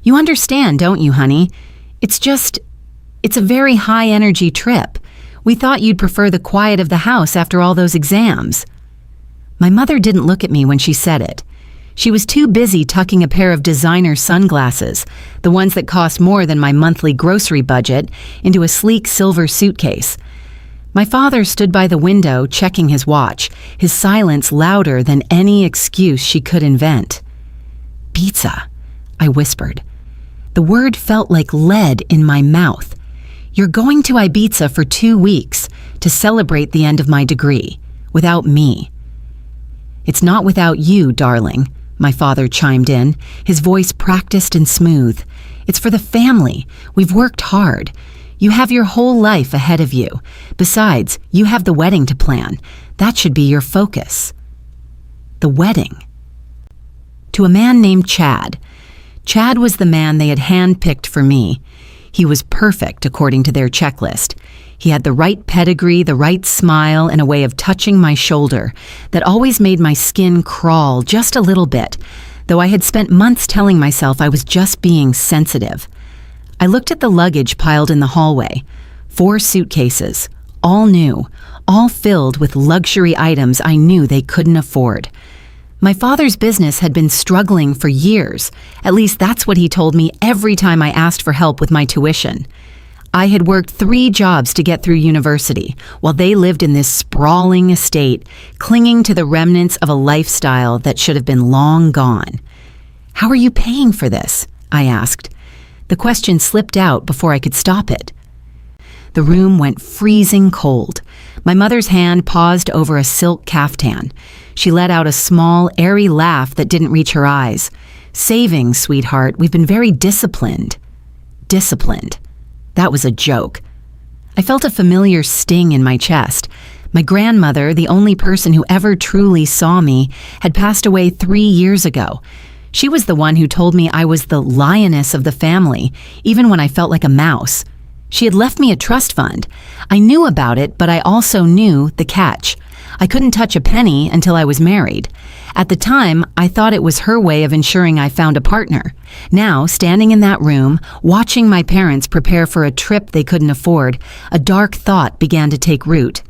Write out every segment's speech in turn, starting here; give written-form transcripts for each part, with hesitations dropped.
You understand, don't you, honey? It's a very high-energy trip. We thought you'd prefer the quiet of the house after all those exams." My mother didn't look at me when she said it. She was too busy tucking a pair of designer sunglasses, the ones that cost more than my monthly grocery budget, into a sleek silver suitcase. My father stood by the window checking his watch, his silence louder than any excuse she could invent. "Ibiza," I whispered. The word felt like lead in my mouth. "You're going to Ibiza for 2 weeks to celebrate the end of my degree, without me." "It's not without you, darling," my father chimed in, his voice practiced and smooth. "It's for the family. We've worked hard. You have your whole life ahead of you. Besides, you have the wedding to plan. That should be your focus." The wedding. To a man named Chad. Chad was the man they had handpicked for me. He was perfect according to their checklist. He had the right pedigree, the right smile, and a way of touching my shoulder that always made my skin crawl just a little bit, though I had spent months telling myself I was just being sensitive. I looked at the luggage piled in the hallway. 4 suitcases, all new, all filled with luxury items I knew they couldn't afford. My father's business had been struggling for years. At least that's what he told me every time I asked for help with my tuition. I had worked 3 jobs to get through university, while they lived in this sprawling estate, clinging to the remnants of a lifestyle that should have been long gone. "How are you paying for this?" I asked. The question slipped out before I could stop it. The room went freezing cold. My mother's hand paused over a silk caftan. She let out a small, airy laugh that didn't reach her eyes. "Savings, sweetheart. We've been very disciplined." Disciplined. That was a joke. I felt a familiar sting in my chest. My grandmother, the only person who ever truly saw me, had passed away 3 years ago. She was the one who told me I was the lioness of the family, even when I felt like a mouse. She had left me a trust fund. I knew about it, but I also knew the catch. I couldn't touch a penny until I was married. At the time, I thought it was her way of ensuring I found a partner. Now, standing in that room, watching my parents prepare for a trip they couldn't afford, a dark thought began to take root.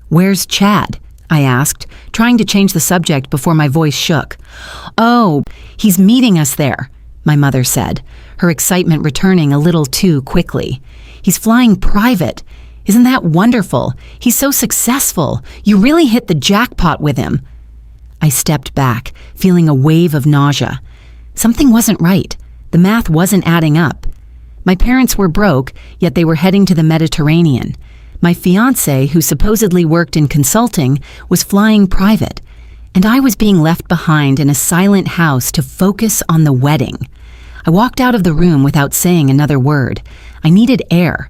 "Where's Chad?" I asked, trying to change the subject before my voice shook. "Oh, he's meeting us there," my mother said, her excitement returning a little too quickly. "He's flying private. Isn't that wonderful? He's so successful. You really hit the jackpot with him." I stepped back, feeling a wave of nausea. Something wasn't right. The math wasn't adding up. My parents were broke, yet they were heading to the Mediterranean. My fiancé, who supposedly worked in consulting, was flying private, and I was being left behind in a silent house to focus on the wedding. I walked out of the room without saying another word. I needed air.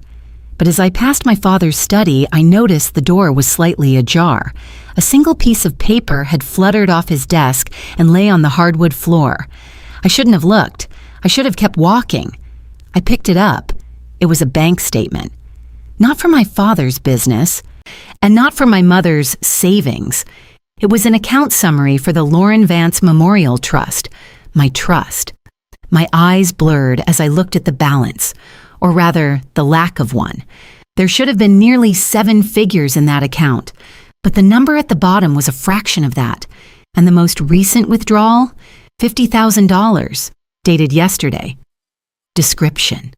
But as I passed my father's study, I noticed the door was slightly ajar. A single piece of paper had fluttered off his desk and lay on the hardwood floor. I shouldn't have looked. I should have kept walking. I picked it up. It was a bank statement. Not for my father's business, and not for my mother's savings. It was an account summary for the Lauren Vance Memorial Trust, my trust. My eyes blurred as I looked at the balance, or rather, the lack of one. There should have been nearly 7 figures in that account, but the number at the bottom was a fraction of that, and the most recent withdrawal, $50,000, dated yesterday. Description: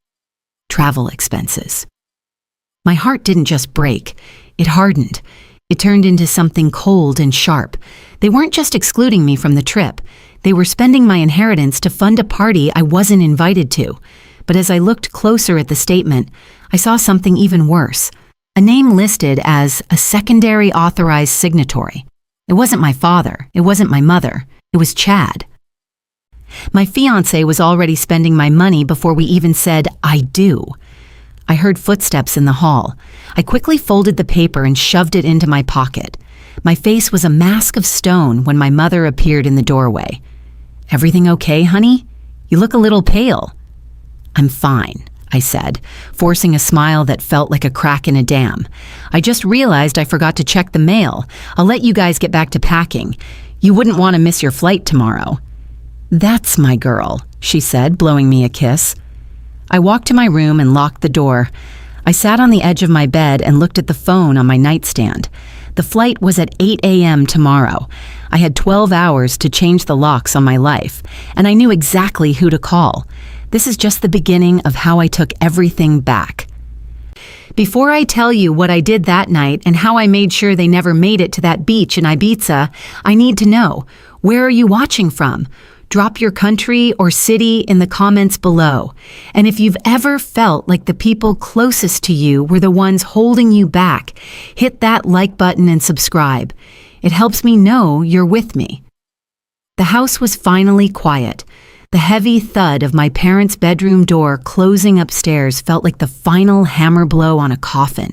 travel expenses. My heart didn't just break, it hardened. It turned into something cold and sharp. They weren't just excluding me from the trip. They were spending my inheritance to fund a party I wasn't invited to. But as I looked closer at the statement, I saw something even worse. A name listed as a secondary authorized signatory. It wasn't my father. It wasn't my mother. It was Chad. My fiancé was already spending my money before we even said, "I do." I heard footsteps in the hall. I quickly folded the paper and shoved it into my pocket. My face was a mask of stone when my mother appeared in the doorway. "Everything okay, honey? You look a little pale." "I'm fine," I said, forcing a smile that felt like a crack in a dam. "I just realized I forgot to check the mail. I'll let you guys get back to packing. You wouldn't want to miss your flight tomorrow." "That's my girl," she said, blowing me a kiss. I walked to my room and locked the door. I sat on the edge of my bed and looked at the phone on my nightstand. The flight was at 8 a.m. tomorrow. I had 12 hours to change the locks on my life, and I knew exactly who to call. This is just the beginning of how I took everything back. Before I tell you what I did that night and how I made sure they never made it to that beach in Ibiza, I need to know, where are you watching from? Drop your country or city in the comments below. And if you've ever felt like the people closest to you were the ones holding you back, hit that like button and subscribe. It helps me know you're with me. The house was finally quiet. The heavy thud of my parents' bedroom door closing upstairs felt like the final hammer blow on a coffin.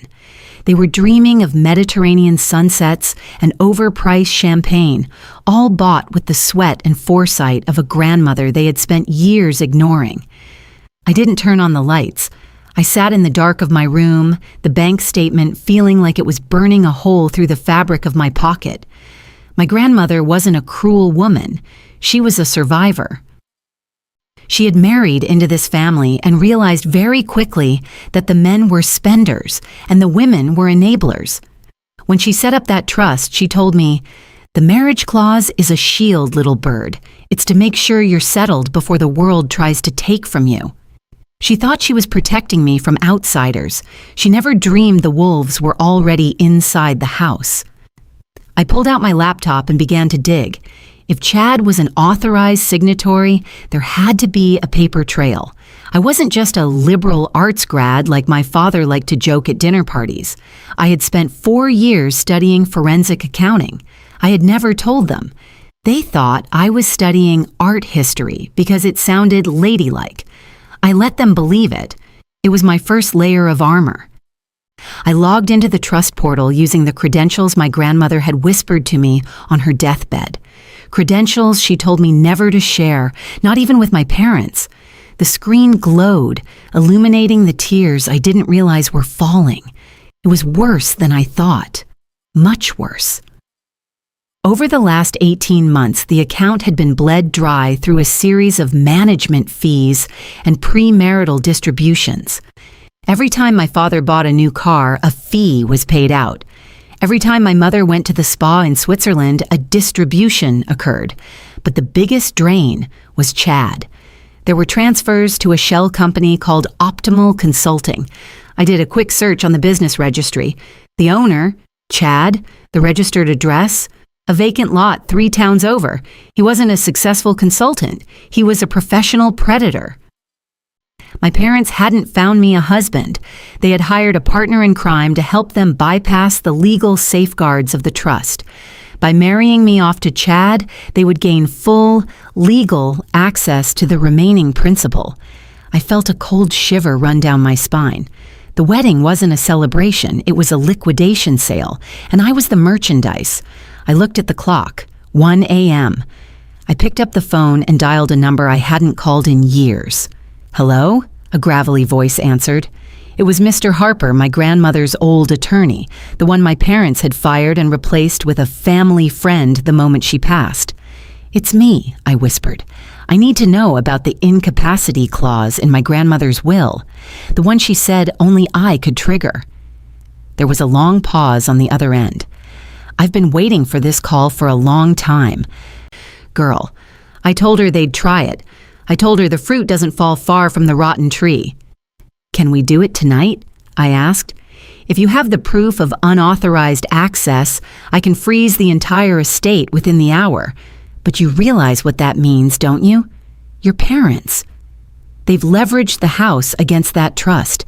They were dreaming of Mediterranean sunsets and overpriced champagne, all bought with the sweat and foresight of a grandmother they had spent years ignoring. I didn't turn on the lights. I sat in the dark of my room, the bank statement feeling like it was burning a hole through the fabric of my pocket. My grandmother wasn't a cruel woman. She was a survivor. She had married into this family and realized very quickly that the men were spenders and the women were enablers. When she set up that trust, she told me, "The marriage clause is a shield, little bird. It's to make sure you're settled before the world tries to take from you." She thought she was protecting me from outsiders. She never dreamed the wolves were already inside the house. I pulled out my laptop and began to dig. If Chad was an authorized signatory, there had to be a paper trail. I wasn't just a liberal arts grad like my father liked to joke at dinner parties. I had spent 4 years studying forensic accounting. I had never told them. They thought I was studying art history because it sounded ladylike. I let them believe it. It was my first layer of armor. I logged into the trust portal using the credentials my grandmother had whispered to me on her deathbed. Credentials she told me never to share, not even with my parents. The screen glowed, illuminating the tears I didn't realize were falling. It was worse than I thought. Much worse. Over the last 18 months, the account had been bled dry through a series of management fees and premarital distributions. Every time my father bought a new car, a fee was paid out. Every time my mother went to the spa in Switzerland, a distribution occurred. But the biggest drain was Chad. There were transfers to a shell company called Optimal Consulting. I did a quick search on the business registry. The owner, Chad, the registered address, a vacant lot 3 towns over. He wasn't a successful consultant. He was a professional predator. My parents hadn't found me a husband. They had hired a partner in crime to help them bypass the legal safeguards of the trust. By marrying me off to Chad, they would gain full, legal access to the remaining principal. I felt a cold shiver run down my spine. The wedding wasn't a celebration, it was a liquidation sale, and I was the merchandise. I looked at the clock, 1 a.m. I picked up the phone and dialed a number I hadn't called in years. "Hello?" a gravelly voice answered. It was Mr. Harper, my grandmother's old attorney, the one my parents had fired and replaced with a family friend the moment she passed. "It's me," I whispered. "I need to know about the incapacity clause in my grandmother's will, the one she said only I could trigger." There was a long pause on the other end. "I've been waiting for this call for a long time. Girl, I told her they'd try it. I told her the fruit doesn't fall far from the rotten tree." "Can we do it tonight?" I asked. "If you have the proof of unauthorized access, I can freeze the entire estate within the hour. But you realize what that means, don't you? Your parents. They've leveraged the house against that trust.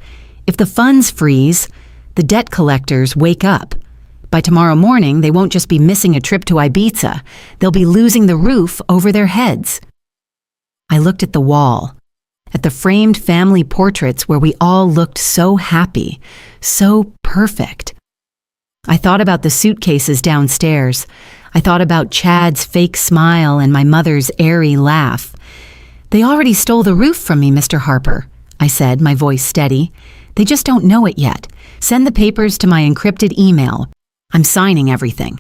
If the funds freeze, the debt collectors wake up. By tomorrow morning, they won't just be missing a trip to Ibiza. They'll be losing the roof over their heads." I looked at the wall, at the framed family portraits where we all looked so happy, so perfect. I thought about the suitcases downstairs. I thought about Chad's fake smile and my mother's airy laugh. "They already stole the roof from me, Mr. Harper," I said, my voice steady. "They just don't know it yet. Send the papers to my encrypted email. I'm signing everything."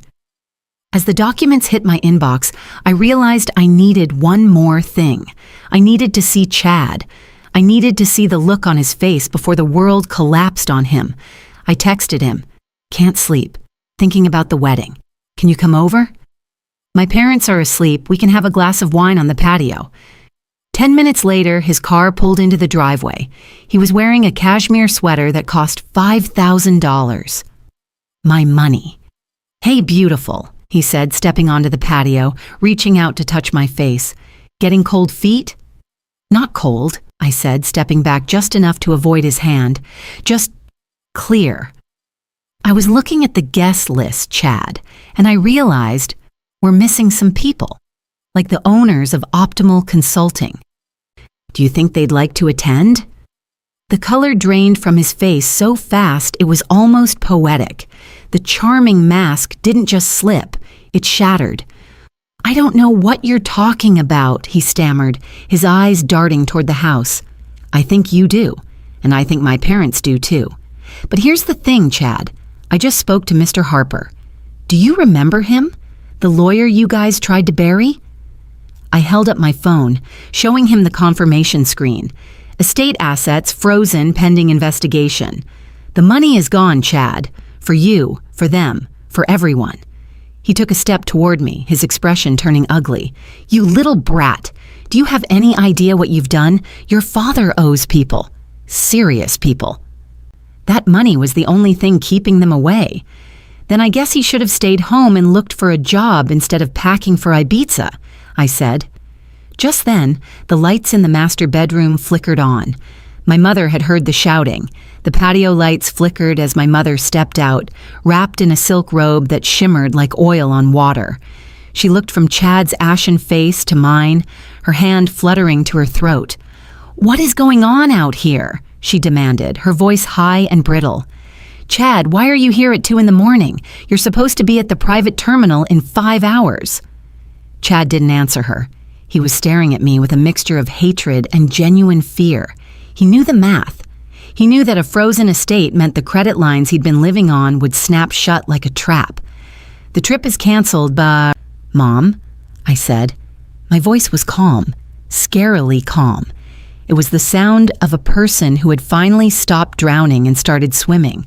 As the documents hit my inbox, I realized I needed one more thing. I needed to see Chad. I needed to see the look on his face before the world collapsed on him. I texted him, "Can't sleep. Thinking about the wedding. Can you come over? My parents are asleep. We can have a glass of wine on the patio." 10 minutes later, his car pulled into the driveway. He was wearing a cashmere sweater that cost $5,000. My money. "Hey, beautiful," he said, stepping onto the patio, reaching out to touch my face. "Getting cold feet?" "Not cold," I said, stepping back just enough to avoid his hand. "Just clear." I was looking at the guest list, Chad, and I realized we're missing some people, like the owners of Optimal Consulting. "Do you think they'd like to attend?" The color drained from his face so fast it was almost poetic. The charming mask didn't just slip, it shattered. "I don't know what you're talking about," he stammered, his eyes darting toward the house. "I think you do, and I think my parents do too. But here's the thing, Chad. I just spoke to Mr. Harper. Do you remember him? The lawyer you guys tried to bury?" I held up my phone, showing him the confirmation screen. Estate assets frozen pending investigation. "The money is gone, Chad. For you, for them, for everyone." He took a step toward me, his expression turning ugly. "You little brat. Do you have any idea what you've done? Your father owes people. Serious people. That money was the only thing keeping them away. Then I guess he should have stayed home and looked for a job instead of packing for Ibiza," I said. Just then, the lights in the master bedroom flickered on. My mother had heard the shouting. The patio lights flickered as my mother stepped out, wrapped in a silk robe that shimmered like oil on water. She looked from Chad's ashen face to mine, her hand fluttering to her throat. "What is going on out here?" she demanded, her voice high and brittle. "Chad, why are you here at 2 a.m? You're supposed to be at the private terminal in 5 hours. Chad didn't answer her. He was staring at me with a mixture of hatred and genuine fear. He knew the math. He knew that a frozen estate meant the credit lines he'd been living on would snap shut like a trap. "The trip is canceled, but—" "Mom," I said. My voice was calm, scarily calm. It was the sound of a person who had finally stopped drowning and started swimming.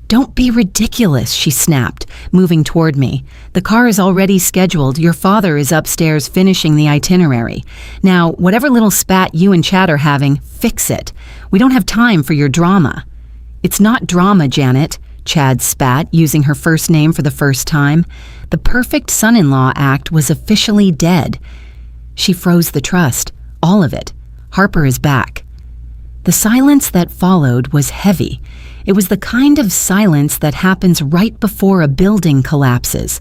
"Don't be ridiculous," she snapped, moving toward me. "The car is already scheduled. Your father is upstairs finishing the itinerary. Now, whatever little spat you and Chad are having, fix it. We don't have time for your drama." "It's not drama, Janet," Chad spat, using her first name for the first time. The perfect son-in-law act was officially dead. She froze the trust, all of it. Harper is back. The silence that followed was heavy. It was the kind of silence that happens right before a building collapses.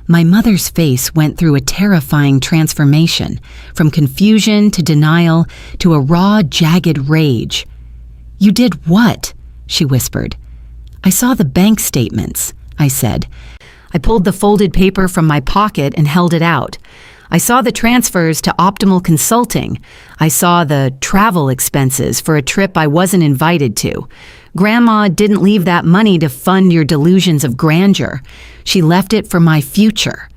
My mother's face went through a terrifying transformation, from confusion to denial to a raw, jagged rage. "You did what?" she whispered. "I saw the bank statements," I said. I pulled the folded paper from my pocket and held it out. "I saw the transfers to Optimal Consulting. I saw the travel expenses for a trip I wasn't invited to. Grandma didn't leave that money to fund your delusions of grandeur. She left it for my future."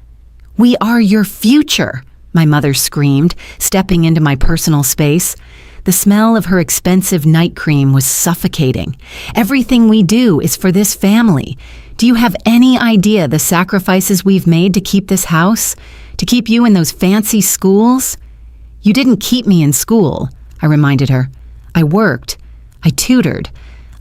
"We are your future," my mother screamed, stepping into my personal space. The smell of her expensive night cream was suffocating. "Everything we do is for this family. Do you have any idea the sacrifices we've made to keep this house? To keep you in those fancy schools?" "You didn't keep me in school," I reminded her. "I worked. I tutored.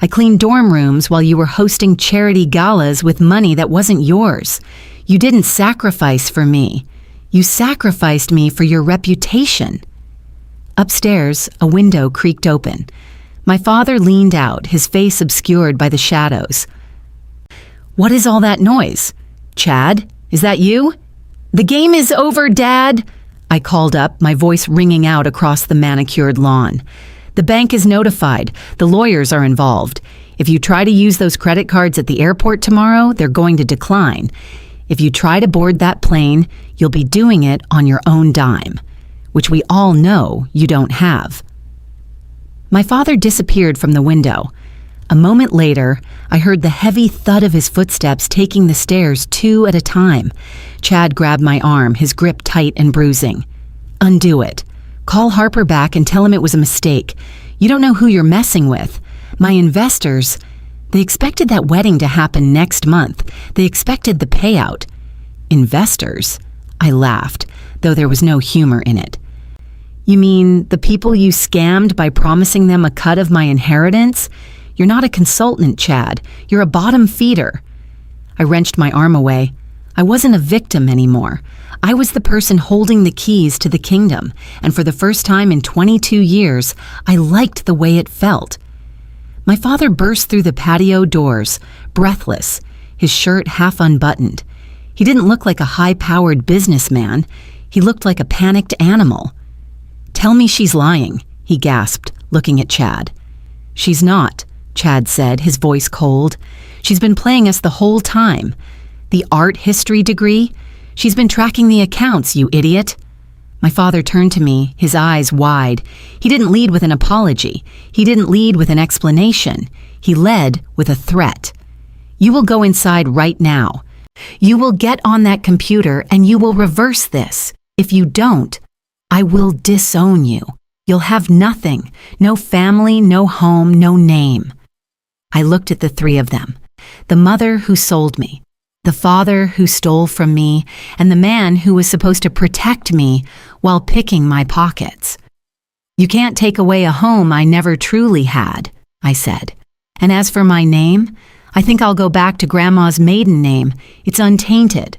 I cleaned dorm rooms while you were hosting charity galas with money that wasn't yours. You didn't sacrifice for me. You sacrificed me for your reputation." Upstairs, a window creaked open. My father leaned out, his face obscured by the shadows. "What is all that noise? Chad, is that you?" "The game is over, Dad," I called up, my voice ringing out across the manicured lawn. "The bank is notified. The lawyers are involved. If you try to use those credit cards at the airport tomorrow, they're going to decline. If you try to board that plane, you'll be doing it on your own dime, which we all know you don't have." My father disappeared from the window. A moment later, I heard the heavy thud of his footsteps taking the stairs 2 at a time. Chad grabbed my arm, his grip tight and bruising. "Undo it. Call Harper back and tell him it was a mistake. You don't know who you're messing with. My investors, they expected that wedding to happen next month. They expected the payout." "Investors?" I laughed, though there was no humor in it. "You mean the people you scammed by promising them a cut of my inheritance? You're not a consultant, Chad. You're a bottom feeder." I wrenched my arm away. I wasn't a victim anymore. I was the person holding the keys to the kingdom, and for the first time in 22 years, I liked the way it felt. My father burst through the patio doors, breathless, his shirt half unbuttoned. He didn't look like a high-powered businessman. He looked like a panicked animal. "Tell me she's lying," he gasped, looking at Chad. "She's not," Chad said, his voice cold. "She's been playing us the whole time. The art history degree? She's been tracking the accounts, you idiot." My father turned to me, his eyes wide. He didn't lead with an apology. He didn't lead with an explanation. He led with a threat. "You will go inside right now. You will get on that computer and you will reverse this. If you don't, I will disown you. You'll have nothing. No family, no home, no name." I looked at the 3 of them. The mother who sold me, the father who stole from me, and the man who was supposed to protect me while picking my pockets. "You can't take away a home I never truly had," I said. "And as for my name, I think I'll go back to Grandma's maiden name. It's untainted."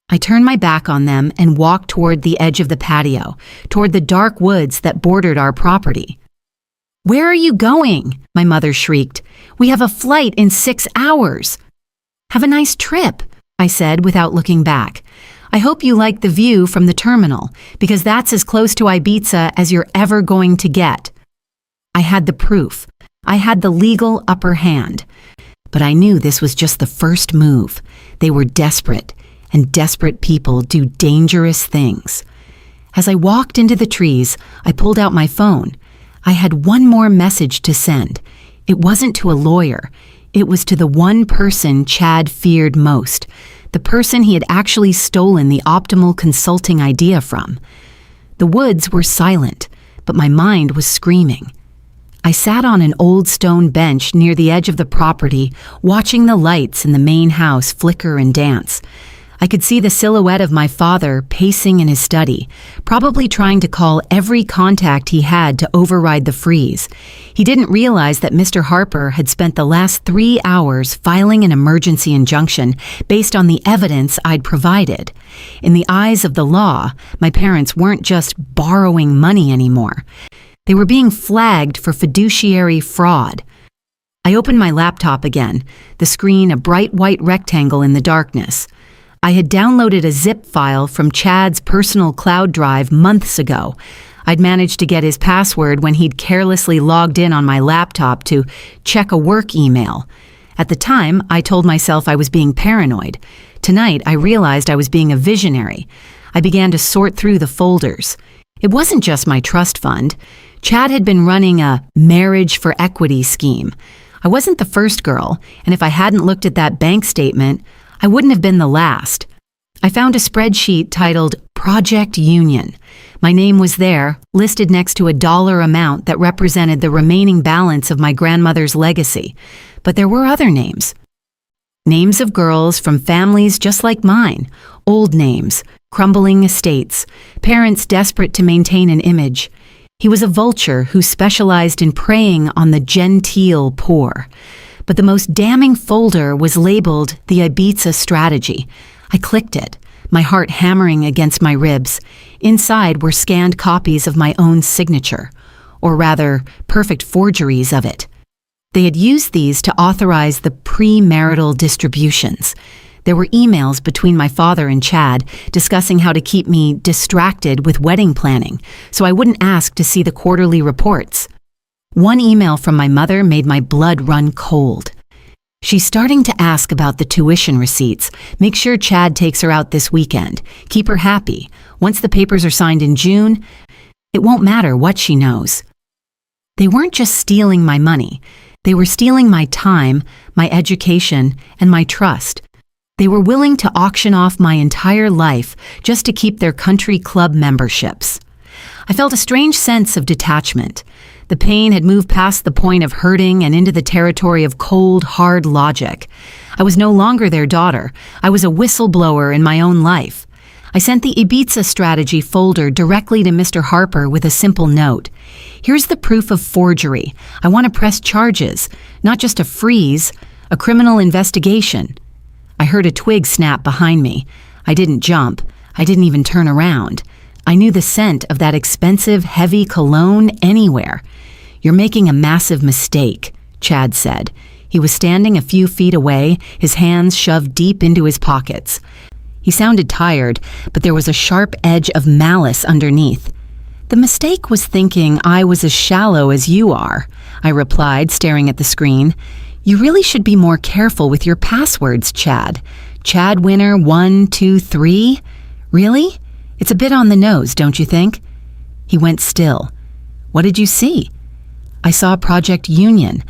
I turned my back on them and walked toward the edge of the patio, toward the dark woods that bordered our property. "Where are you going?" my mother shrieked. "We have a flight in 6 hours." "Have a nice trip," I said without looking back. "I hope you like the view from the terminal, because that's as close to Ibiza as you're ever going to get." I had the proof. I had the legal upper hand. But I knew this was just the first move. They were desperate, and desperate people do dangerous things. As I walked into the trees, I pulled out my phone. I had one more message to send. It wasn't to a lawyer. It was to the one person Chad feared most, the person he had actually stolen the optimal consulting idea from. The woods were silent, but my mind was screaming. I sat on an old stone bench near the edge of the property, watching the lights in the main house flicker and dance. I could see the silhouette of my father pacing in his study, probably trying to call every contact he had to override the freeze. He didn't realize that Mr. Harper had spent the last 3 hours filing an emergency injunction based on the evidence I'd provided. In the eyes of the law, my parents weren't just borrowing money anymore. They were being flagged for fiduciary fraud. I opened my laptop again, the screen a bright white rectangle in the darkness. I had downloaded a zip file from Chad's personal cloud drive months ago. I'd managed to get his password when he'd carelessly logged in on my laptop to check a work email. At the time, I told myself I was being paranoid. Tonight, I realized I was being a visionary. I began to sort through the folders. It wasn't just my trust fund. Chad had been running a marriage for equity scheme. I wasn't the first girl, and if I hadn't looked at that bank statement, I wouldn't have been the last. I found a spreadsheet titled Project Union. My name was there, listed next to a dollar amount that represented the remaining balance of my grandmother's legacy. But there were other names. Names of girls from families just like mine, old names, crumbling estates, parents desperate to maintain an image. He was a vulture who specialized in preying on the genteel poor. But the most damning folder was labeled the Ibiza strategy. I clicked it, my heart hammering against my ribs. Inside were scanned copies of my own signature, or rather, perfect forgeries of it. They had used these to authorize the premarital distributions. There were emails between my father and Chad discussing how to keep me distracted with wedding planning, so I wouldn't ask to see the quarterly reports. One email from my mother made my blood run cold. She's starting to ask about the tuition receipts. Make sure Chad takes her out this weekend. Keep her happy. Once the papers are signed in June, it won't matter what she knows. They weren't just stealing my money. They were stealing my time, my education, and my trust. They were willing to auction off my entire life just to keep their country club memberships. I felt a strange sense of detachment. The pain had moved past the point of hurting and into the territory of cold, hard logic. I was no longer their daughter. I was a whistleblower in my own life. I sent the Ibiza strategy folder directly to Mr. Harper with a simple note. Here's the proof of forgery. I want to press charges, not just a freeze, a criminal investigation. I heard a twig snap behind me. I didn't jump. I didn't even turn around. I knew the scent of that expensive, heavy cologne anywhere. You're making a massive mistake, Chad said. He was standing a few feet away, his hands shoved deep into his pockets. He sounded tired, but there was a sharp edge of malice underneath. The mistake was thinking I was as shallow as you are, I replied, staring at the screen. You really should be more careful with your passwords, Chad. Chad Winner 123? Really? It's a bit on the nose, don't you think? He went still. What did you see? I saw Project Union.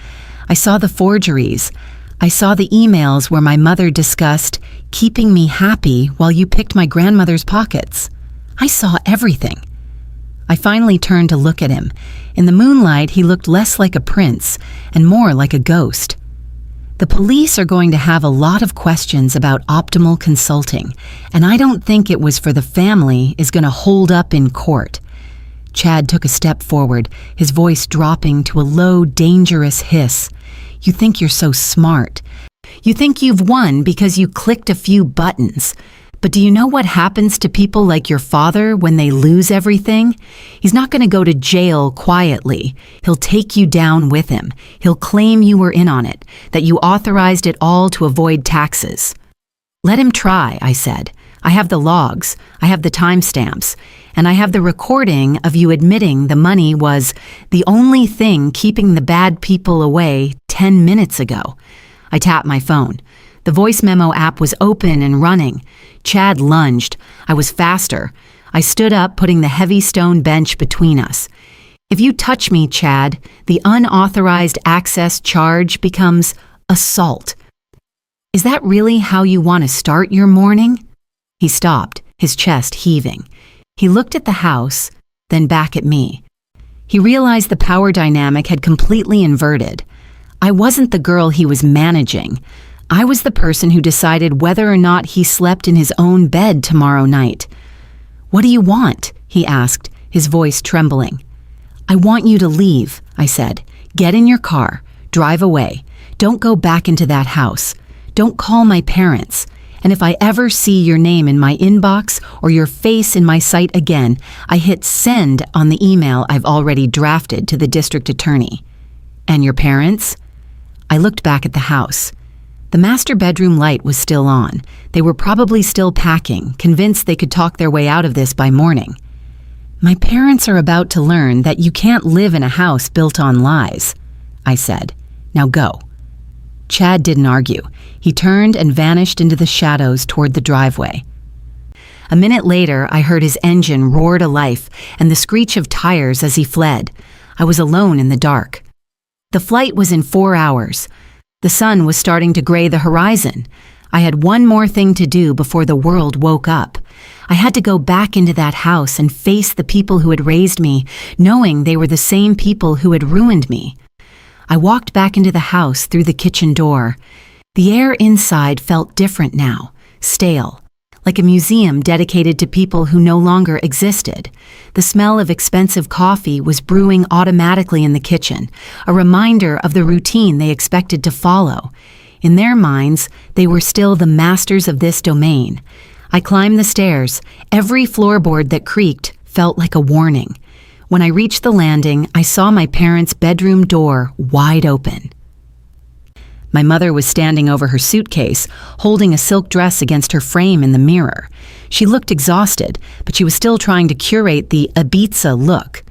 I saw the forgeries. I saw the emails where my mother discussed keeping me happy while you picked my grandmother's pockets. I saw everything. I finally turned to look at him. In the moonlight, he looked less like a prince and more like a ghost. The police are going to have a lot of questions about optimal consulting, and I don't think it was for the family is going to hold up in court. Chad took a step forward, his voice dropping to a low, dangerous hiss. You think you're so smart. You think you've won because you clicked a few buttons. But do you know what happens to people like your father when they lose everything? He's not going to go to jail quietly. He'll take you down with him. He'll claim you were in on it, that you authorized it all to avoid taxes. Let him try, I said. I have the logs, I have the timestamps, and I have the recording of you admitting the money was the only thing keeping the bad people away 10 minutes ago. I tapped my phone. The voice memo app was open and running. Chad lunged. I was faster. I stood up, putting the heavy stone bench between us. If you touch me, Chad, the unauthorized access charge becomes assault. Is that really how you want to start your morning? He stopped, his chest heaving. He looked at the house, then back at me. He realized the power dynamic had completely inverted. I wasn't the girl he was managing. I was the person who decided whether or not he slept in his own bed tomorrow night. What do you want? He asked, his voice trembling. I want you to leave, I said. Get in your car. Drive away. Don't go back into that house. Don't call my parents. And if I ever see your name in my inbox or your face in my sight again, I hit send on the email I've already drafted to the district attorney. And your parents? I looked back at the house. The master bedroom light was still on. They were probably still packing, convinced they could talk their way out of this by morning. My parents are about to learn that you can't live in a house built on lies, I said. Now go. Chad didn't argue. He turned and vanished into the shadows toward the driveway. A minute later, I heard his engine roar to life and the screech of tires as he fled. I was alone in the dark. The flight was in 4 hours. The sun was starting to gray the horizon. I had one more thing to do before the world woke up. I had to go back into that house and face the people who had raised me, knowing they were the same people who had ruined me. I walked back into the house through the kitchen door. The air inside felt different now, stale, like a museum dedicated to people who no longer existed. The smell of expensive coffee was brewing automatically in the kitchen, a reminder of the routine they expected to follow. In their minds, they were still the masters of this domain. I climbed the stairs. Every floorboard that creaked felt like a warning. When I reached the landing, I saw my parents' bedroom door wide open. My mother was standing over her suitcase, holding a silk dress against her frame in the mirror. She looked exhausted, but she was still trying to curate the Ibiza look.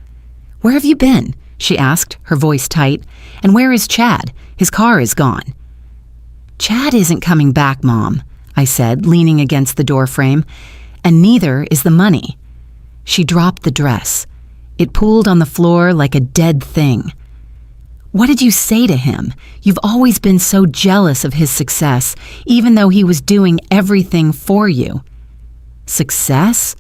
"Where have you been?" she asked, her voice tight. "And where is Chad? His car is gone." "Chad isn't coming back, Mom," I said, leaning against the doorframe. "And neither is the money." She dropped the dress. It pooled on the floor like a dead thing. What did you say to him? You've always been so jealous of his success, even though he was doing everything for you. Success?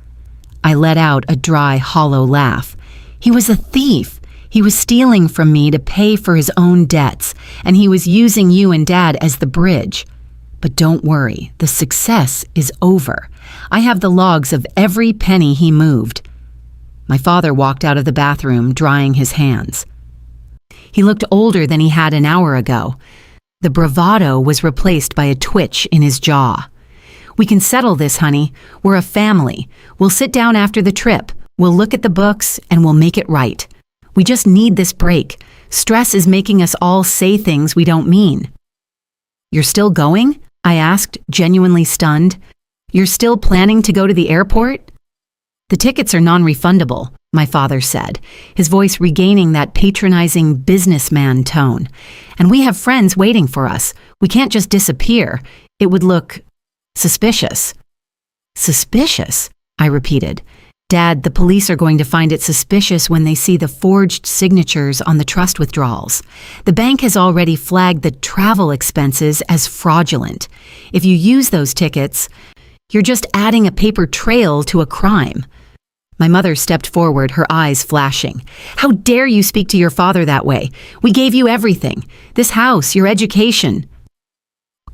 I let out a dry, hollow laugh. He was a thief. He was stealing from me to pay for his own debts, and he was using you and Dad as the bridge. But don't worry, the success is over. I have the logs of every penny he moved. My father walked out of the bathroom, drying his hands. He looked older than he had an hour ago. The bravado was replaced by a twitch in his jaw. We can settle this, honey. We're a family. We'll sit down after the trip. We'll look at the books and we'll make it right. We just need this break. Stress is making us all say things we don't mean. You're still going? I asked, genuinely stunned. You're still planning to go to the airport? The tickets are non-refundable, my father said, his voice regaining that patronizing businessman tone. And we have friends waiting for us. We can't just disappear. It would look suspicious. Suspicious? I repeated. Dad, the police are going to find it suspicious when they see the forged signatures on the trust withdrawals. The bank has already flagged the travel expenses as fraudulent. If you use those tickets, you're just adding a paper trail to a crime. My mother stepped forward, her eyes flashing. How dare you speak to your father that way? We gave you everything. This house, your education,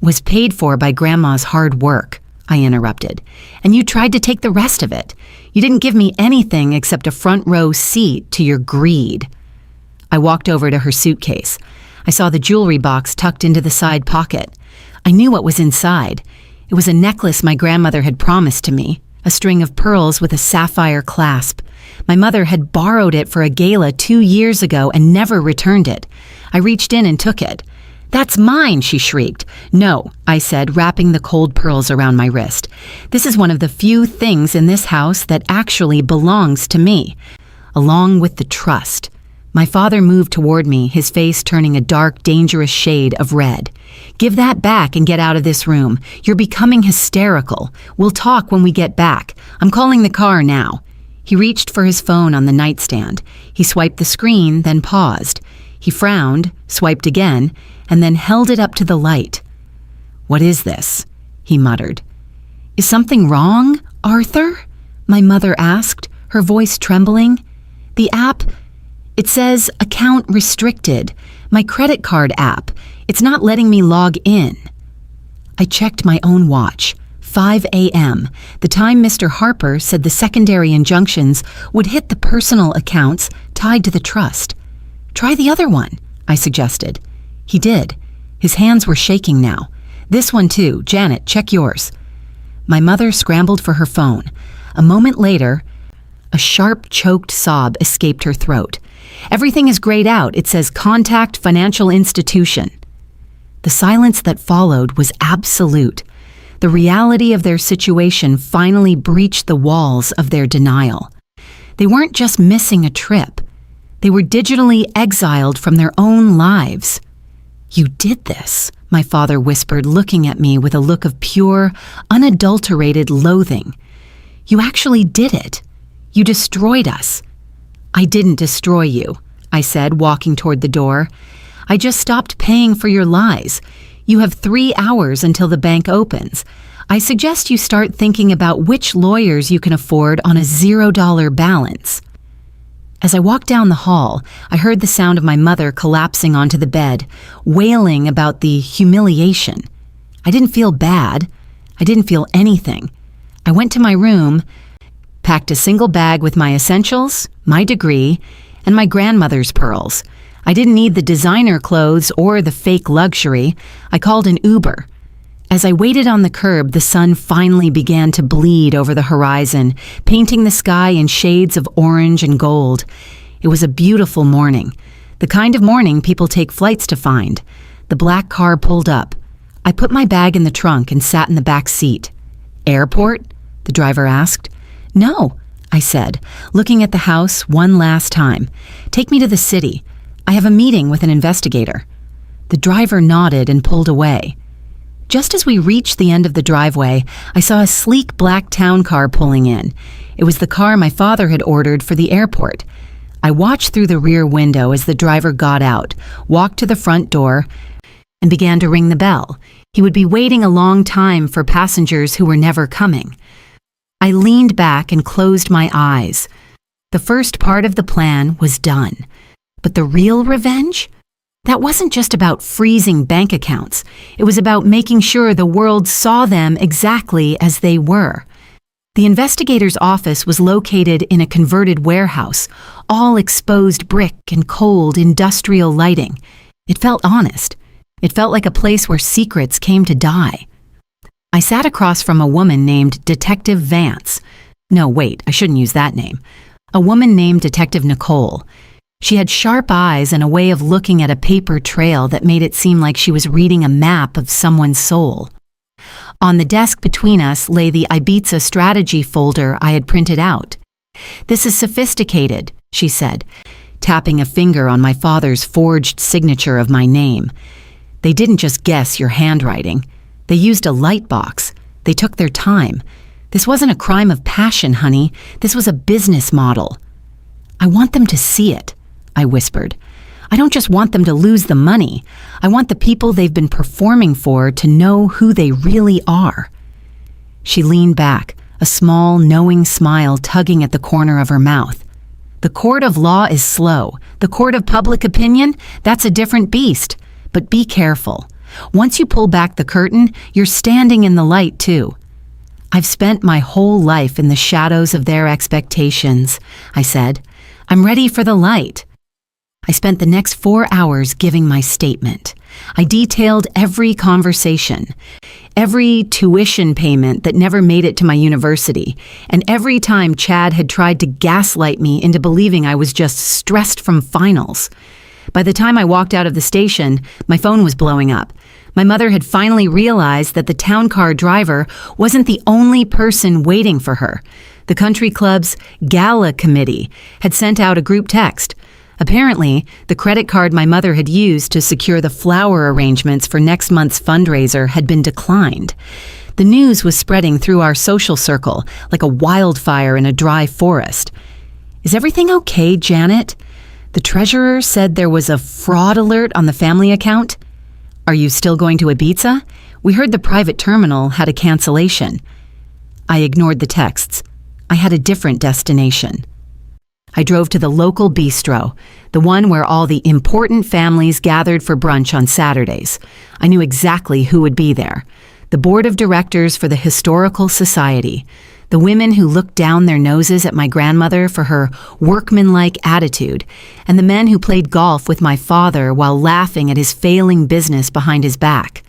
was paid for by Grandma's hard work, I interrupted. And you tried to take the rest of it. You didn't give me anything except a front row seat to your greed. I walked over to her suitcase. I saw the jewelry box tucked into the side pocket. I knew what was inside. It was a necklace my grandmother had promised to me, a string of pearls with a sapphire clasp. My mother had borrowed it for a gala 2 years ago and never returned it. I reached in and took it. That's mine, she shrieked. No, I said, wrapping the cold pearls around my wrist. This is one of the few things in this house that actually belongs to me, along with the trust. My father moved toward me, his face turning a dark, dangerous shade of red. Give that back and get out of this room. You're becoming hysterical. We'll talk when we get back. I'm calling the car now. He reached for his phone on the nightstand. He swiped the screen, then paused. He frowned, swiped again, and then held it up to the light. What is this? He muttered. Is something wrong, Arthur? My mother asked, her voice trembling. The app, it says account restricted. My credit card app. It's not letting me log in. I checked my own watch. 5 a.m., the time Mr. Harper said the secondary injunctions would hit the personal accounts tied to the trust. Try the other one, I suggested. He did. His hands were shaking now. This one too. Janet, check yours. My mother scrambled for her phone. A moment later, a sharp, choked sob escaped her throat. Everything is grayed out. It says contact financial institution. The silence that followed was absolute. The reality of their situation finally breached the walls of their denial. They weren't just missing a trip. They were digitally exiled from their own lives. You did this, my father whispered, looking at me with a look of pure, unadulterated loathing. You actually did it. You destroyed us. I didn't destroy you, I said, walking toward the door. I just stopped paying for your lies. You have 3 hours until the bank opens. I suggest you start thinking about which lawyers you can afford on a $0 balance. As I walked down the hall, I heard the sound of my mother collapsing onto the bed, wailing about the humiliation. I didn't feel bad. I didn't feel anything. I went to my room, packed a single bag with my essentials, my degree, and my grandmother's pearls. I didn't need the designer clothes or the fake luxury. I called an Uber. As I waited on the curb, the sun finally began to bleed over the horizon, painting the sky in shades of orange and gold. It was a beautiful morning, the kind of morning people take flights to find. The black car pulled up. I put my bag in the trunk and sat in the back seat. Airport? The driver asked. No, I said, looking at the house one last time. Take me to the city. I have a meeting with an investigator. The driver nodded and pulled away. Just as we reached the end of the driveway, I saw a sleek black town car pulling in. It was the car my father had ordered for the airport. I watched through the rear window as the driver got out, walked to the front door, and began to ring the bell. He would be waiting a long time for passengers who were never coming. I leaned back and closed my eyes. The first part of the plan was done. But the real revenge? That wasn't just about freezing bank accounts. It was about making sure the world saw them exactly as they were. The investigator's office was located in a converted warehouse, all exposed brick and cold industrial lighting. It felt honest. It felt like a place where secrets came to die. I sat across from a woman named Detective Vance. No, wait, I shouldn't use that name. A woman named Detective Nicole. She had sharp eyes and a way of looking at a paper trail that made it seem like she was reading a map of someone's soul. On the desk between us lay the Ibiza strategy folder I had printed out. "This is sophisticated," she said, tapping a finger on my father's forged signature of my name. "They didn't just guess your handwriting. They used a light box. They took their time. This wasn't a crime of passion, honey. This was a business model." "I want them to see it," I whispered. "I don't just want them to lose the money. I want the people they've been performing for to know who they really are." She leaned back, a small, knowing smile tugging at the corner of her mouth. "The court of law is slow. The court of public opinion, that's a different beast. But be careful. Once you pull back the curtain, you're standing in the light too." "I've spent my whole life in the shadows of their expectations," I said. "I'm ready for the light." I spent the next 4 hours giving my statement. I detailed every conversation, every tuition payment that never made it to my university, and every time Chad had tried to gaslight me into believing I was just stressed from finals. By the time I walked out of the station, my phone was blowing up. My mother had finally realized that the town car driver wasn't the only person waiting for her. The country club's gala committee had sent out a group text. Apparently, the credit card my mother had used to secure the flower arrangements for next month's fundraiser had been declined. The news was spreading through our social circle like a wildfire in a dry forest. "Is everything okay, Janet? The treasurer said there was a fraud alert on the family account. Are you still going to Ibiza? We heard the private terminal had a cancellation." I ignored the texts. I had a different destination. I drove to the local bistro, the one where all the important families gathered for brunch on Saturdays. I knew exactly who would be there. The board of directors for the Historical Society, the women who looked down their noses at my grandmother for her workmanlike attitude, and the men who played golf with my father while laughing at his failing business behind his back.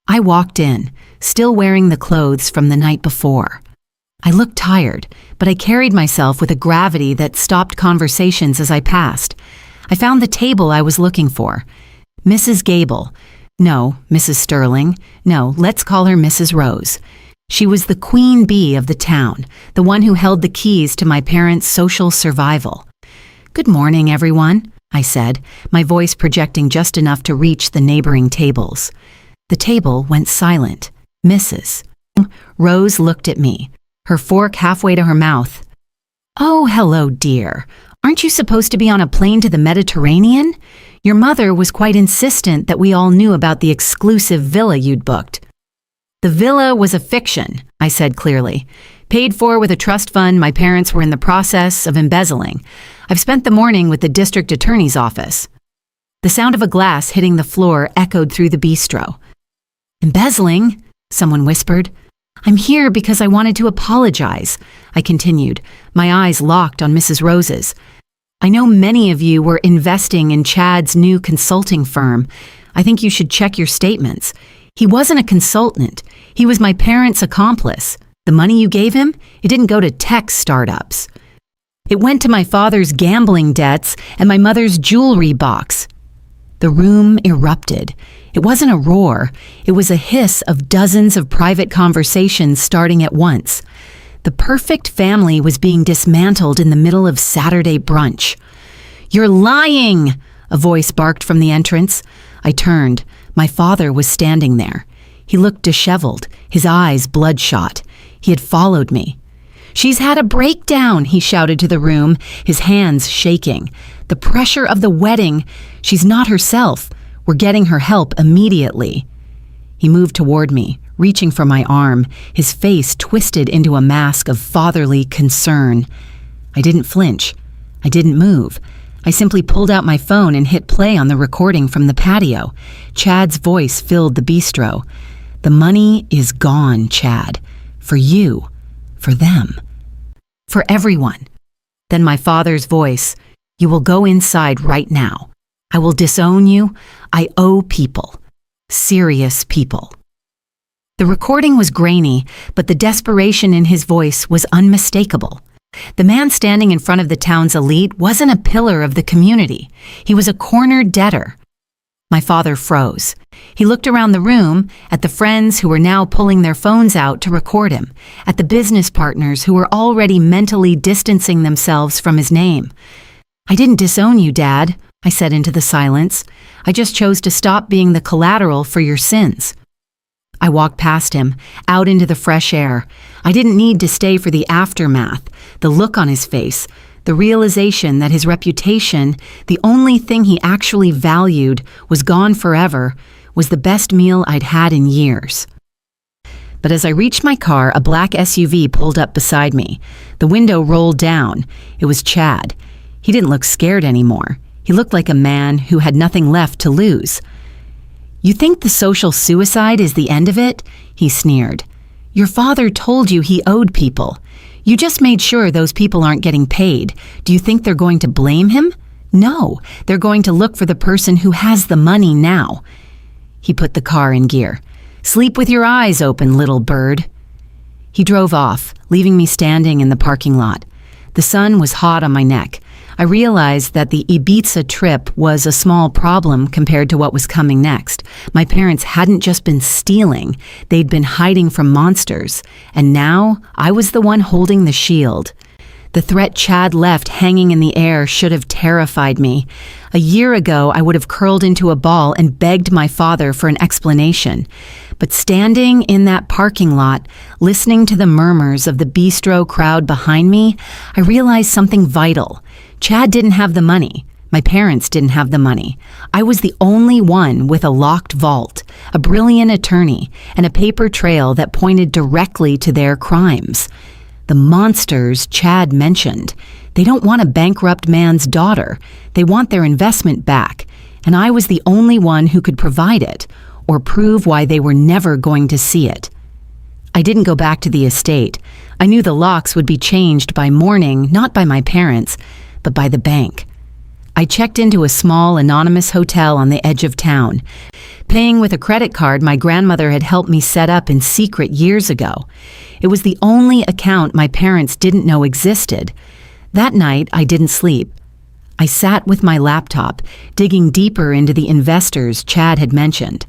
I walked in, still wearing the clothes from the night before. I looked tired, but I carried myself with a gravity that stopped conversations as I passed. I found the table I was looking for. Mrs. Gable. No, Mrs. Sterling. No, let's call her Mrs. Rose. She was the queen bee of the town, the one who held the keys to my parents' social survival. "Good morning, everyone," I said, my voice projecting just enough to reach the neighboring tables. The table went silent. Mrs. Rose looked at me, her fork halfway to her mouth. "Oh, hello, dear. Aren't you supposed to be on a plane to the Mediterranean? Your mother was quite insistent that we all knew about the exclusive villa you'd booked." "The villa was a fiction," I said clearly. "Paid for with a trust fund my parents were in the process of embezzling. I've spent the morning with the district attorney's office." The sound of a glass hitting the floor echoed through the bistro. "Embezzling?" someone whispered. "I'm here because I wanted to apologize," I continued, my eyes locked on Mrs. Rose's. "I know many of you were investing in Chad's new consulting firm. I think you should check your statements. He wasn't a consultant. He was my parents' accomplice. The money you gave him, it didn't go to tech startups. It went to my father's gambling debts and my mother's jewelry box." The room erupted. It wasn't a roar. It was a hiss of dozens of private conversations starting at once. The perfect family was being dismantled in the middle of Saturday brunch. "You're lying!" a voice barked from the entrance. I turned. My father was standing there. He looked disheveled, his eyes bloodshot. He had followed me. "She's had a breakdown," he shouted to the room, his hands shaking. "The pressure of the wedding. She's not herself. We're getting her help immediately." He moved toward me, reaching for my arm, his face twisted into a mask of fatherly concern. I didn't flinch. I didn't move. I simply pulled out my phone and hit play on the recording from the patio. Chad's voice filled the bistro. "The money is gone, Chad. For you. For them. For everyone." Then my father's voice, "You will go inside right now. I will disown you. I owe people. Serious people." The recording was grainy, but the desperation in his voice was unmistakable. The man standing in front of the town's elite wasn't a pillar of the community. He was a cornered debtor. My father froze. He looked around the room, at the friends who were now pulling their phones out to record him, at the business partners who were already mentally distancing themselves from his name. "I didn't disown you, Dad," I said into the silence. "I just chose to stop being the collateral for your sins." I walked past him, out into the fresh air. I didn't need to stay for the aftermath, the look on his face, the realization that his reputation, the only thing he actually valued, was gone forever, was the best meal I'd had in years. But as I reached my car, a black SUV pulled up beside me. The window rolled down. It was Chad. He didn't look scared anymore. He looked like a man who had nothing left to lose. "You think the social suicide is the end of it?" he sneered. "Your father told you he owed people. You just made sure those people aren't getting paid. Do you think they're going to blame him? No, they're going to look for the person who has the money now." He put the car in gear. "Sleep with your eyes open, little bird." He drove off, leaving me standing in the parking lot. The sun was hot on my neck. I realized that the Ibiza trip was a small problem compared to what was coming next. My parents hadn't just been stealing, they'd been hiding from monsters, and now I was the one holding the shield. The threat Chad left hanging in the air should have terrified me. A year ago, I would have curled into a ball and begged my father for an explanation. But standing in that parking lot, listening to the murmurs of the bistro crowd behind me, I realized something vital. Chad didn't have the money. My parents didn't have the money. I was the only one with a locked vault, a brilliant attorney, and a paper trail that pointed directly to their crimes. The monsters Chad mentioned. They don't want a bankrupt man's daughter. They want their investment back, and I was the only one who could provide it, or prove why they were never going to see it. I didn't go back to the estate. I knew the locks would be changed by morning, not by my parents, but by the bank. I checked into a small, anonymous hotel on the edge of town, paying with a credit card my grandmother had helped me set up in secret years ago. It was the only account my parents didn't know existed. That night, I didn't sleep. I sat with my laptop, digging deeper into the investors Chad had mentioned.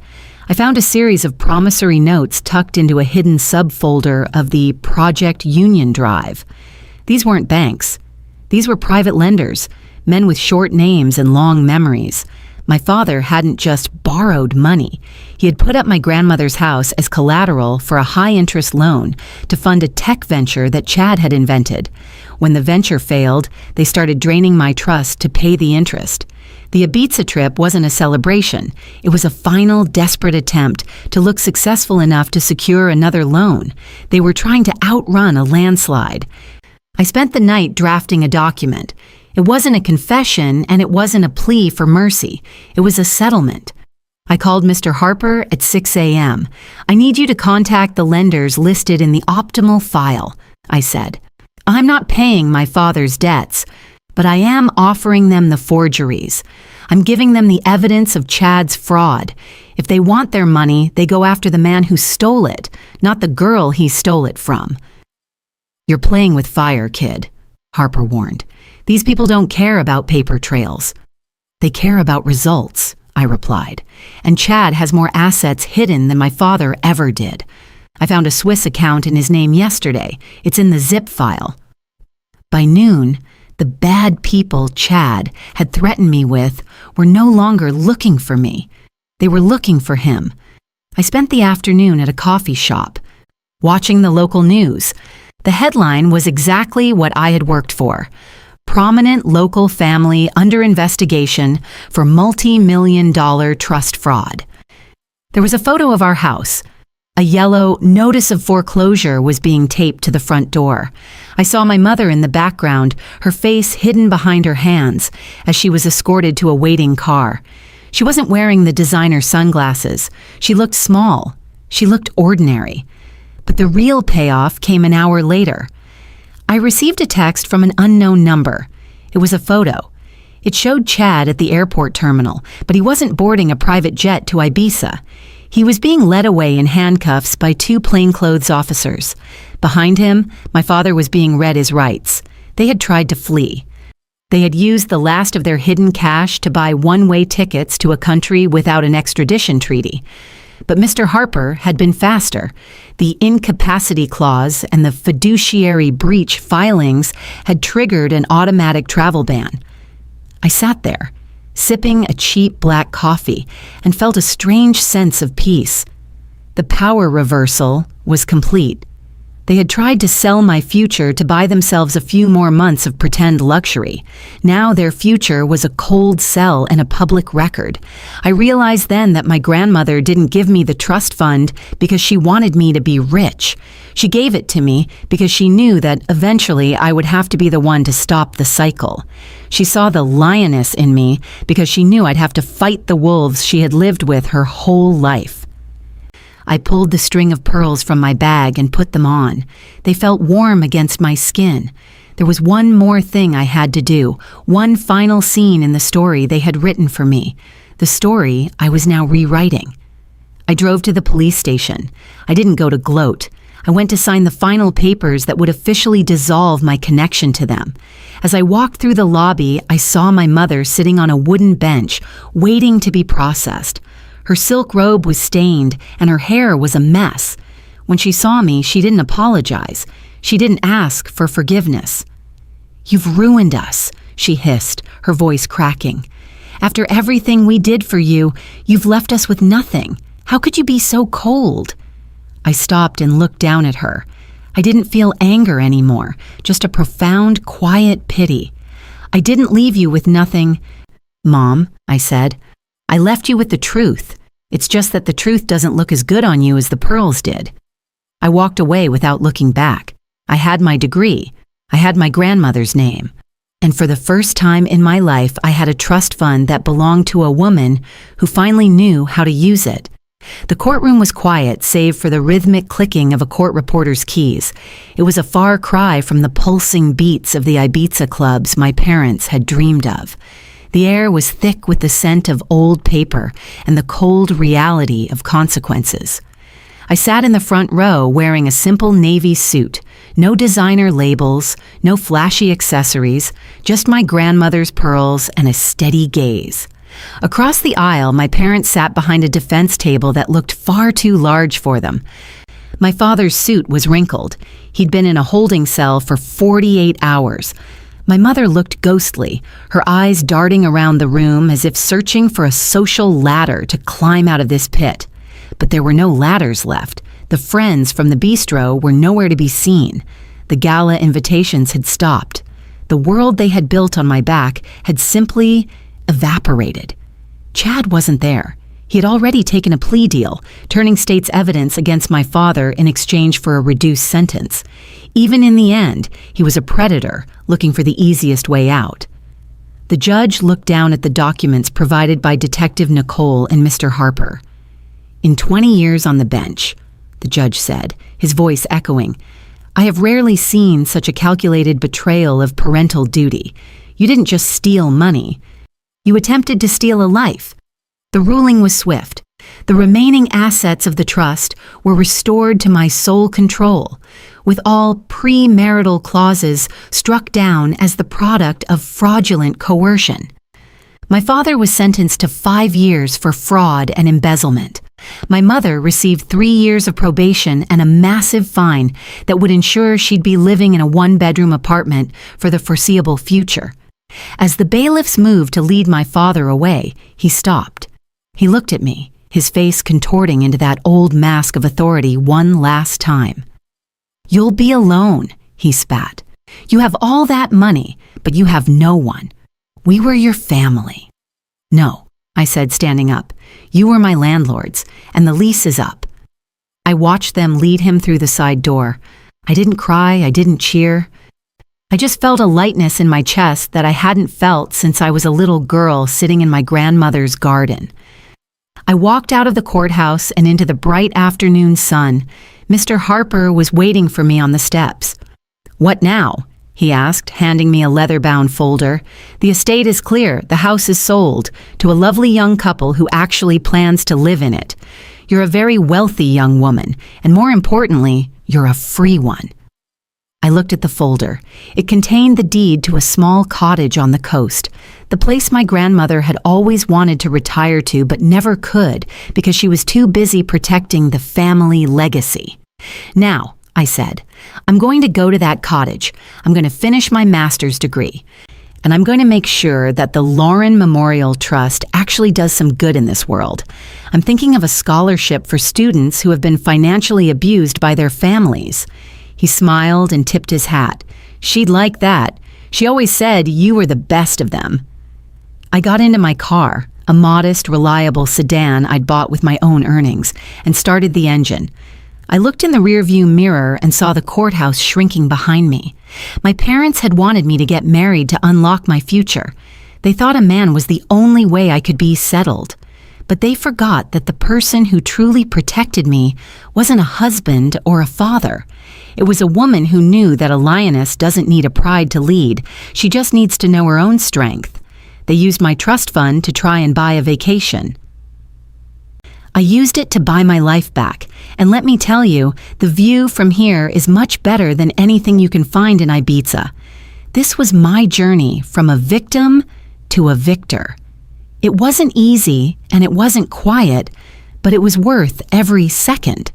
I found a series of promissory notes tucked into a hidden subfolder of the Project Union Drive. These weren't banks. These were private lenders, men with short names and long memories. My father hadn't just borrowed money. He had put up my grandmother's house as collateral for a high-interest loan to fund a tech venture that Chad had invented. When the venture failed, they started draining my trust to pay the interest. The Ibiza trip wasn't a celebration. It was a final, desperate attempt to look successful enough to secure another loan. They were trying to outrun a landslide. I spent the night drafting a document. It wasn't a confession, and it wasn't a plea for mercy. It was a settlement. I called Mr. Harper at 6 a.m. "I need you to contact the lenders listed in the optimal file," I said. "I'm not paying my father's debts, but I am offering them the forgeries. I'm giving them the evidence of Chad's fraud. If they want their money, they go after the man who stole it, not the girl he stole it from." "You're playing with fire, kid," Harper warned. "These people don't care about paper trails. They care about results," I replied. "And Chad has more assets hidden than my father ever did. I found a Swiss account in his name yesterday. It's in the zip file." By noon, the bad people Chad had threatened me with were no longer looking for me. They were looking for him. I spent the afternoon at a coffee shop, watching the local news. The headline was exactly what I had worked for. Prominent local family under investigation for multi-million-dollar trust fraud. There was a photo of our house. A yellow notice of foreclosure was being taped to the front door. I saw my mother in the background, her face hidden behind her hands, as she was escorted to a waiting car. She wasn't wearing the designer sunglasses. She looked small. She looked ordinary. But the real payoff came an hour later. I received a text from an unknown number. It was a photo. It showed Chad at the airport terminal, but he wasn't boarding a private jet to Ibiza. He was being led away in handcuffs by two plainclothes officers. Behind him, my father was being read his rights. They had tried to flee. They had used the last of their hidden cash to buy one-way tickets to a country without an extradition treaty. But Mr. Harper had been faster. The incapacity clause and the fiduciary breach filings had triggered an automatic travel ban. I sat there, sipping a cheap black coffee, and felt a strange sense of peace. The power reversal was complete. They had tried to sell my future to buy themselves a few more months of pretend luxury. Now their future was a cold sell and a public record. I realized then that my grandmother didn't give me the trust fund because she wanted me to be rich. She gave it to me because she knew that eventually I would have to be the one to stop the cycle. She saw the lioness in me because she knew I'd have to fight the wolves she had lived with her whole life. I pulled the string of pearls from my bag and put them on. They felt warm against my skin. There was one more thing I had to do, one final scene in the story they had written for me, the story I was now rewriting. I drove to the police station. I didn't go to gloat. I went to sign the final papers that would officially dissolve my connection to them. As I walked through the lobby, I saw my mother sitting on a wooden bench, waiting to be processed. Her silk robe was stained, and her hair was a mess. When she saw me, she didn't apologize. She didn't ask for forgiveness. "You've ruined us," she hissed, her voice cracking. "After everything we did for you, you've left us with nothing. How could you be so cold?" I stopped and looked down at her. I didn't feel anger anymore, just a profound, quiet pity. "I didn't leave you with nothing, Mom," I said. "I left you with the truth. It's just that the truth doesn't look as good on you as the pearls did." I walked away without looking back. I had my degree. I had my grandmother's name. And for the first time in my life, I had a trust fund that belonged to a woman who finally knew how to use it. The courtroom was quiet, save for the rhythmic clicking of a court reporter's keys. It was a far cry from the pulsing beats of the Ibiza clubs my parents had dreamed of. The air was thick with the scent of old paper and the cold reality of consequences. I sat in the front row wearing a simple navy suit, no designer labels, no flashy accessories, just my grandmother's pearls and a steady gaze. Across the aisle, my parents sat behind a defense table that looked far too large for them. My father's suit was wrinkled. He'd been in a holding cell for 48 hours. My mother looked ghostly, her eyes darting around the room as if searching for a social ladder to climb out of this pit. But there were no ladders left. The friends from the bistro were nowhere to be seen. The gala invitations had stopped. The world they had built on my back had simply evaporated. Chad wasn't there. He had already taken a plea deal, turning state's evidence against my father in exchange for a reduced sentence. Even in the end, he was a predator looking for the easiest way out. The judge looked down at the documents provided by Detective Nicole and Mr. Harper. "In 20 years on the bench," the judge said, his voice echoing, "I have rarely seen such a calculated betrayal of parental duty. You didn't just steal money. You attempted to steal a life." The ruling was swift. The remaining assets of the trust were restored to my sole control, with all premarital clauses struck down as the product of fraudulent coercion. My father was sentenced to 5 years for fraud and embezzlement. My mother received 3 years of probation and a massive fine that would ensure she'd be living in a one-bedroom apartment for the foreseeable future. As the bailiffs moved to lead my father away, he stopped. He looked at me, his face contorting into that old mask of authority one last time. You'll be alone, he spat. You have all that money, but you have no one. We were your family. No, I said, standing up. You were my landlords, and the lease is up. I watched them lead him through the side door. I didn't cry, I didn't cheer. I just felt a lightness in my chest that I hadn't felt since I was a little girl sitting in my grandmother's garden. I walked out of the courthouse and into the bright afternoon sun. Mr. Harper was waiting for me on the steps. What now? He asked, handing me a leather-bound folder. The estate is clear. The house is sold to a lovely young couple who actually plans to live in it. You're a very wealthy young woman, and more importantly, you're a free one. I looked at the folder. It contained the deed to a small cottage on the coast, the place my grandmother had always wanted to retire to but never could because she was too busy protecting the family legacy. Now, I said, I'm going to go to that cottage. I'm going to finish my master's degree. And I'm going to make sure that the Lauren Memorial Trust actually does some good in this world. I'm thinking of a scholarship for students who have been financially abused by their families. He smiled and tipped his hat. She'd like that. She always said you were the best of them. I got into my car, a modest, reliable sedan I'd bought with my own earnings, and started the engine. I looked in the rearview mirror and saw the courthouse shrinking behind me. My parents had wanted me to get married to unlock my future. They thought a man was the only way I could be settled. But they forgot that the person who truly protected me wasn't a husband or a father. It was a woman who knew that a lioness doesn't need a pride to lead. She just needs to know her own strength. They used my trust fund to try and buy a vacation. I used it to buy my life back, and let me tell you, the view from here is much better than anything you can find in Ibiza. This was my journey from a victim to a victor. It wasn't easy and it wasn't quiet, but it was worth every second.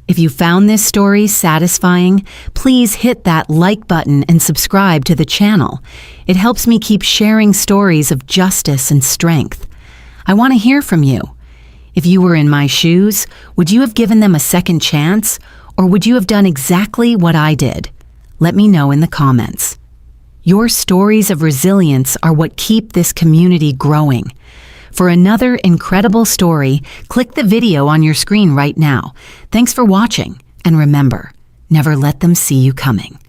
If you found this story satisfying, please hit that like button and subscribe to the channel. It helps me keep sharing stories of justice and strength. I want to hear from you. If you were in my shoes, would you have given them a second chance, or would you have done exactly what I did? Let me know in the comments. Your stories of resilience are what keep this community growing. For another incredible story, click the video on your screen right now. Thanks for watching, and remember, never let them see you coming.